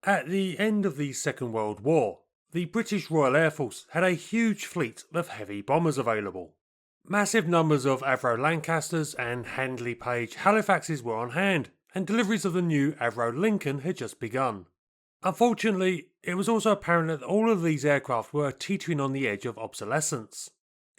At the end of the Second World War, the British Royal Air Force had a huge fleet of heavy bombers available. Massive numbers of Avro Lancasters and Handley Page Halifaxes were on hand, and deliveries of the new Avro Lincoln had just begun. Unfortunately, it was also apparent that all of these aircraft were teetering on the edge of obsolescence.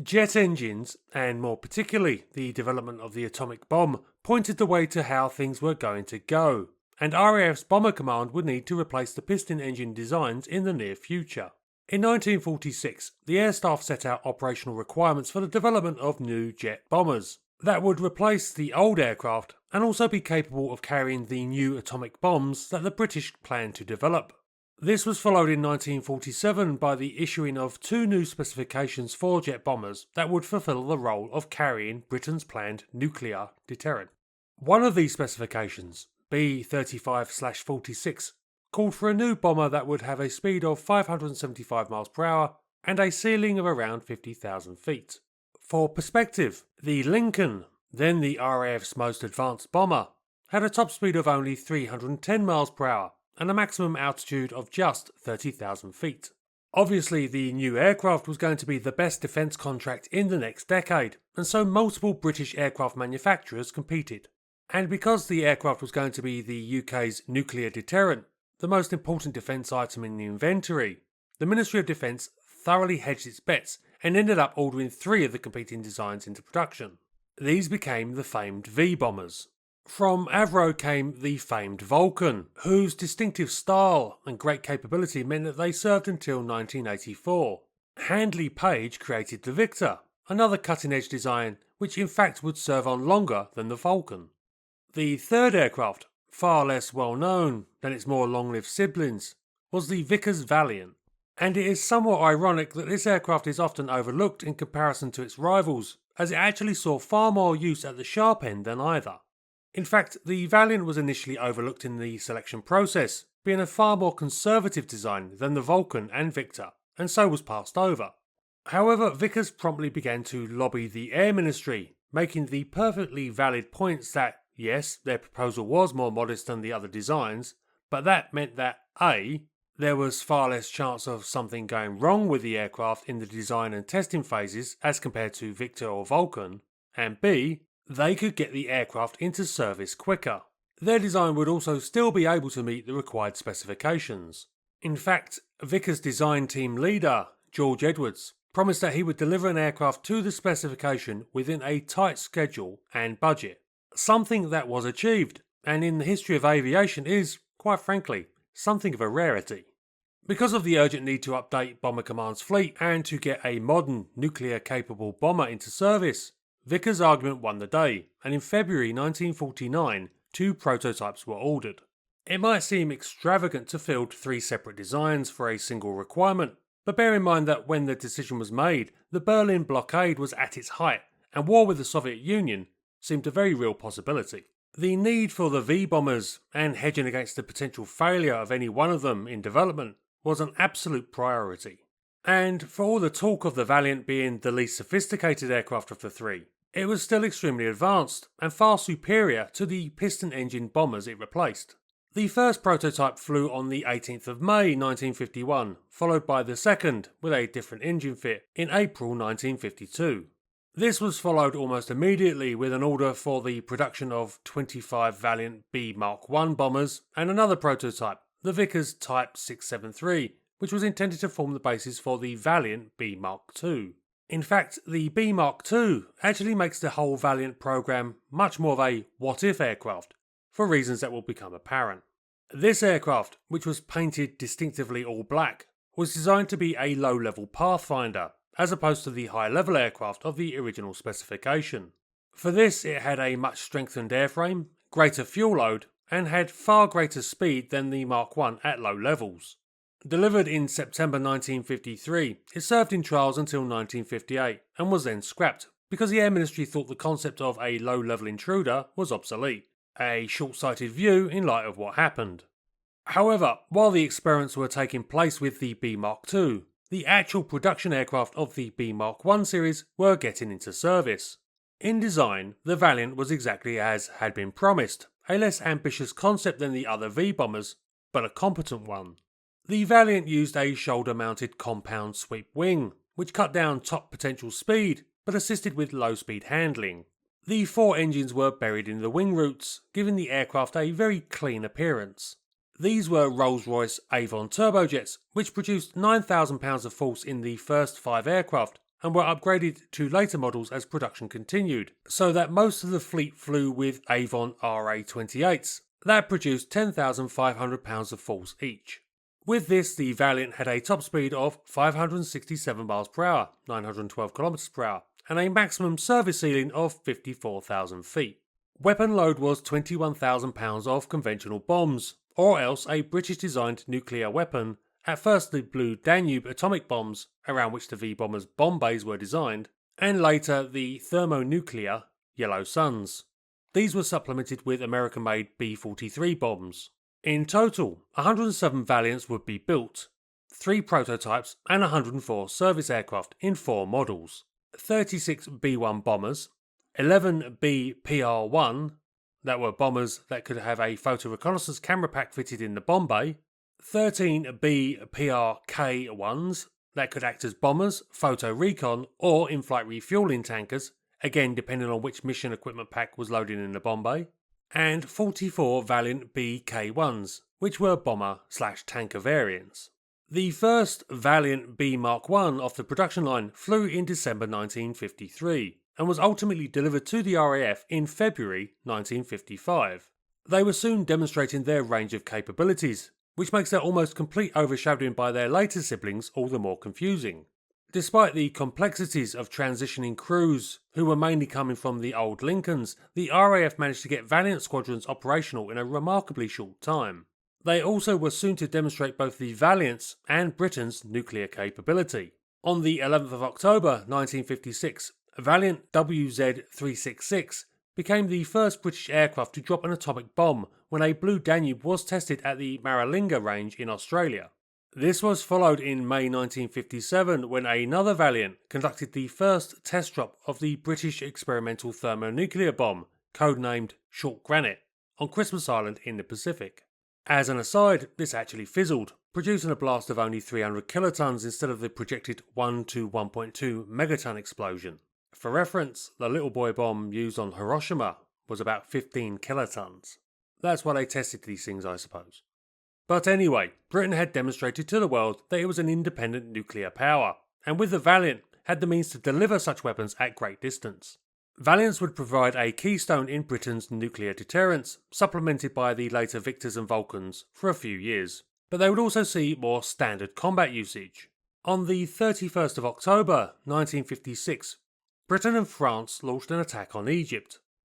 Jet engines, and more particularly the development of the atomic bomb, pointed the way to how things were going to go, and RAF's Bomber Command would need to replace the piston engine designs in the near future. In 1946, the Air Staff set out operational requirements for the development of new jet bombers that would replace the old aircraft and also be capable of carrying the new atomic bombs that the British planned to develop. This was followed in 1947 by the issuing of two new specifications for jet bombers that would fulfill the role of carrying Britain's planned nuclear deterrent. One of these specifications, B-35/46, called for a new bomber that would have a speed of 575 miles per hour and a ceiling of around 50,000 feet. For perspective, the Lincoln, then the RAF's most advanced bomber, had a top speed of only 310 miles per hour and a maximum altitude of just 30,000 feet. Obviously, the new aircraft was going to be the best defence contract in the next decade, and so multiple British aircraft manufacturers competed. And because the aircraft was going to be the UK's nuclear deterrent, the most important defence item in the inventory, the Ministry of Defence thoroughly hedged its bets and ended up ordering three of the competing designs into production. These became the famed V-bombers. From Avro came the famed Vulcan, whose distinctive style and great capability meant that they served until 1984. Handley Page created the Victor, another cutting-edge design which in fact would serve on longer than the Vulcan. The third aircraft, far less well known than its more long-lived siblings, was the Vickers Valiant, and it is somewhat ironic that this aircraft is often overlooked in comparison to its rivals, as it actually saw far more use at the sharp end than either. In fact, the Valiant was initially overlooked in the selection process, being a far more conservative design than the Vulcan and Victor, and so was passed over. However, Vickers promptly began to lobby the Air Ministry, making the perfectly valid points that, yes, their proposal was more modest than the other designs, but that meant that A, there was far less chance of something going wrong with the aircraft in the design and testing phases as compared to Victor or Vulcan, and B, they could get the aircraft into service quicker. Their design would also still be able to meet the required specifications. In fact, Vickers' design team leader, George Edwards, promised that he would deliver an aircraft to the specification within a tight schedule and budget. Something that was achieved, and in the history of aviation is, quite frankly, something of a rarity. Because of the urgent need to update Bomber Command's fleet and to get a modern nuclear-capable bomber into service, Vickers' argument won the day, and in February 1949, two prototypes were ordered. It might seem extravagant to field three separate designs for a single requirement, but bear in mind that when the decision was made, the Berlin blockade was at its height, and war with the Soviet Union seemed a very real possibility. The need for the V-bombers, and hedging against the potential failure of any one of them in development, was an absolute priority. And for all the talk of the Valiant being the least sophisticated aircraft of the three, it was still extremely advanced and far superior to the piston-engine bombers it replaced. The first prototype flew on the 18th of May 1951, followed by the second, with a different engine fit, in April 1952. This was followed almost immediately with an order for the production of 25 Valiant B Mark I bombers and another prototype, the Vickers Type 673, which was intended to form the basis for the Valiant B Mark II. In fact, the B Mark II actually makes the whole Valiant program much more of a what-if aircraft, for reasons that will become apparent. This aircraft, which was painted distinctively all black, was designed to be a low-level pathfinder, as opposed to the high-level aircraft of the original specification. For this, it had a much strengthened airframe, greater fuel load, and had far greater speed than the Mark I at low levels. Delivered in September 1953, it served in trials until 1958 and was then scrapped because the Air Ministry thought the concept of a low-level intruder was obsolete, a short-sighted view in light of what happened. However, while the experiments were taking place with the B Mark II, the actual production aircraft of the B Mark I series were getting into service. In design, the Valiant was exactly as had been promised, a less ambitious concept than the other V-bombers, but a competent one. The Valiant used a shoulder-mounted compound sweep wing, which cut down top potential speed, but assisted with low-speed handling. The 4 engines were buried in the wing roots, giving the aircraft a very clean appearance. These were Rolls-Royce Avon turbojets, which produced 9,000 pounds of force in the first 5 aircraft, and were upgraded to later models as production continued, so that most of the fleet flew with Avon RA-28s, that produced 10,500 pounds of force each. With this, the Valiant had a top speed of 567 miles per hour, 912 kilometers per hour, and a maximum service ceiling of 54,000 feet. Weapon load was 21,000 pounds of conventional bombs, or else a British-designed nuclear weapon, at first the Blue Danube atomic bombs, around which the V-bombers' bomb bays were designed, and later the thermonuclear Yellow Suns. These were supplemented with American-made B-43 bombs. In total, 107 Valiants would be built, 3 prototypes and 104 service aircraft in 4 models, 36 B-1 bombers, 11 B-PR-1, that were bombers that could have a photo reconnaissance camera pack fitted in the bomb bay, 13 B-PRK-1s that could act as bombers, photo recon, or in-flight refueling tankers, again depending on which mission equipment pack was loaded in the bomb bay, and 44 Valiant BK-1s, which were bomber/tanker variants. The first Valiant B Mark I off the production line flew in December 1953, and was ultimately delivered to the RAF in February 1955. They were soon demonstrating their range of capabilities, which makes their almost complete overshadowing by their later siblings all the more confusing. Despite the complexities of transitioning crews, who were mainly coming from the old Lincolns, the RAF managed to get Valiant squadrons operational in a remarkably short time. They also were soon to demonstrate both the Valiant's and Britain's nuclear capability. On the 11th of October 1956, Valiant WZ-366 became the first British aircraft to drop an atomic bomb when a Blue Danube was tested at the Maralinga range in Australia. This was followed in May 1957 when another Valiant conducted the first test drop of the British experimental thermonuclear bomb, codenamed Short Granite, on Christmas Island in the Pacific. As an aside, this actually fizzled, producing a blast of only 300 kilotons instead of the projected 1 to 1.2 megaton explosion. For reference, the little boy bomb used on Hiroshima was about 15 kilotons. That's why they tested these things, I suppose. But anyway, Britain had demonstrated to the world that it was an independent nuclear power, and with the Valiant had the means to deliver such weapons at great distance. Valiants would provide a keystone in Britain's nuclear deterrence, supplemented by the later Vickers and Vulcans for a few years, but they would also see more standard combat usage. On the 31st of October 1956, Britain and France launched an attack on Egypt.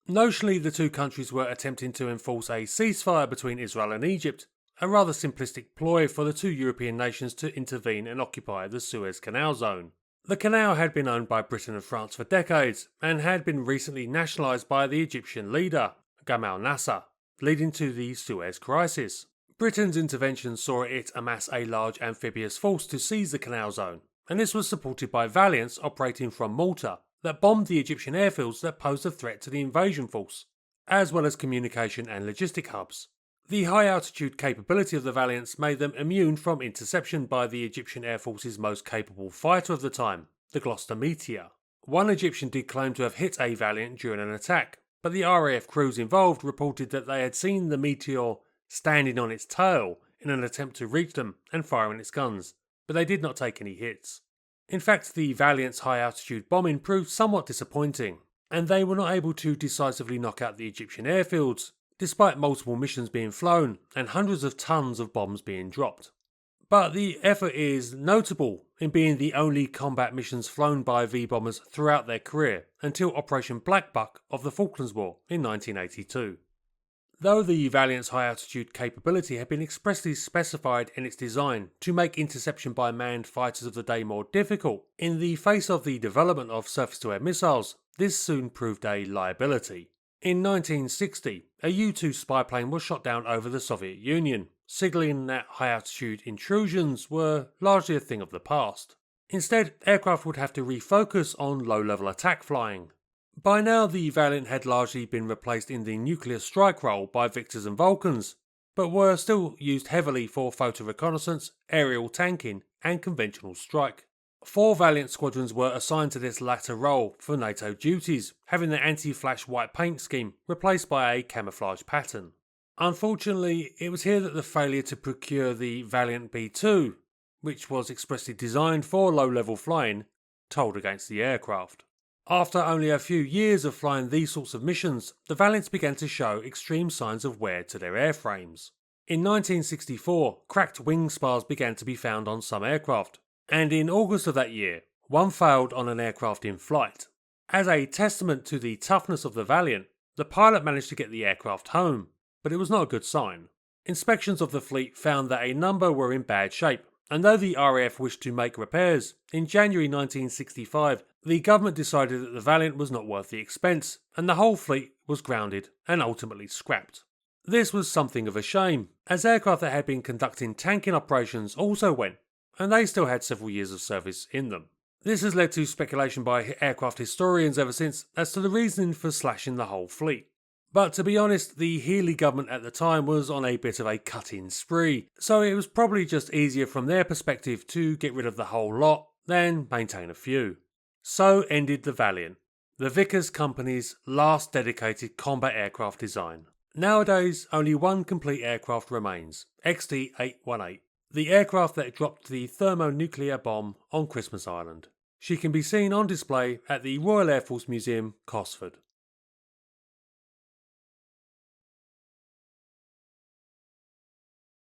Notionally, the two countries were attempting to enforce a ceasefire between Israel and Egypt, a rather simplistic ploy for the two European nations to intervene and occupy the Suez Canal zone. The canal had been owned by Britain and France for decades, and had been recently nationalised by the Egyptian leader, Gamal Nasser, leading to the Suez Crisis. Britain's intervention saw it amass a large amphibious force to seize the canal zone, and this was supported by Valiants operating from Malta, that bombed the Egyptian airfields that posed a threat to the invasion force, as well as communication and logistic hubs. The high altitude capability of the Valiants made them immune from interception by the Egyptian Air Force's most capable fighter of the time, the Gloucester Meteor. One Egyptian did claim to have hit a Valiant during an attack, but the RAF crews involved reported that they had seen the Meteor standing on its tail in an attempt to reach them and firing its guns, but they did not take any hits. In fact, the Valiant's high altitude bombing proved somewhat disappointing, and they were not able to decisively knock out the Egyptian airfields, despite multiple missions being flown and hundreds of tons of bombs being dropped. But the effort is notable in being the only combat missions flown by V-bombers throughout their career until Operation Black Buck of the Falklands War in 1982. Though the Valiant's high-altitude capability had been expressly specified in its design to make interception by manned fighters of the day more difficult, in the face of the development of surface-to-air missiles, this soon proved a liability. In 1960, a U-2 spy plane was shot down over the Soviet Union, signalling that high-altitude intrusions were largely a thing of the past. Instead, aircraft would have to refocus on low-level attack flying. By now, the Valiant had largely been replaced in the nuclear strike role by Vickers and Vulcans, but were still used heavily for photo reconnaissance, aerial tanking, and conventional strike. 4 Valiant squadrons were assigned to this latter role for NATO duties, having the anti-flash white paint scheme replaced by a camouflage pattern. Unfortunately, it was here that the failure to procure the Valiant B2, which was expressly designed for low-level flying, told against the aircraft. After only a few years of flying these sorts of missions, the Valiants began to show extreme signs of wear to their airframes. In 1964, cracked wing spars began to be found on some aircraft, and in August of that year, one failed on an aircraft in flight. As a testament to the toughness of the Valiant, the pilot managed to get the aircraft home, but it was not a good sign. Inspections of the fleet found that a number were in bad shape, and though the RAF wished to make repairs, in January 1965 the government decided that the Valiant was not worth the expense, and the whole fleet was grounded and ultimately scrapped. This was something of a shame, as aircraft that had been conducting tanking operations also went, and they still had several years of service in them. This has led to speculation by aircraft historians ever since as to the reasoning for slashing the whole fleet. But to be honest, the Healey government at the time was on a bit of a cutting spree, so it was probably just easier from their perspective to get rid of the whole lot than maintain a few. So ended the Valiant, the Vickers company's last dedicated combat aircraft design. Nowadays, only one complete aircraft remains, XD-818, the aircraft that dropped the thermonuclear bomb on Christmas Island. She can be seen on display at the Royal Air Force Museum, Cosford.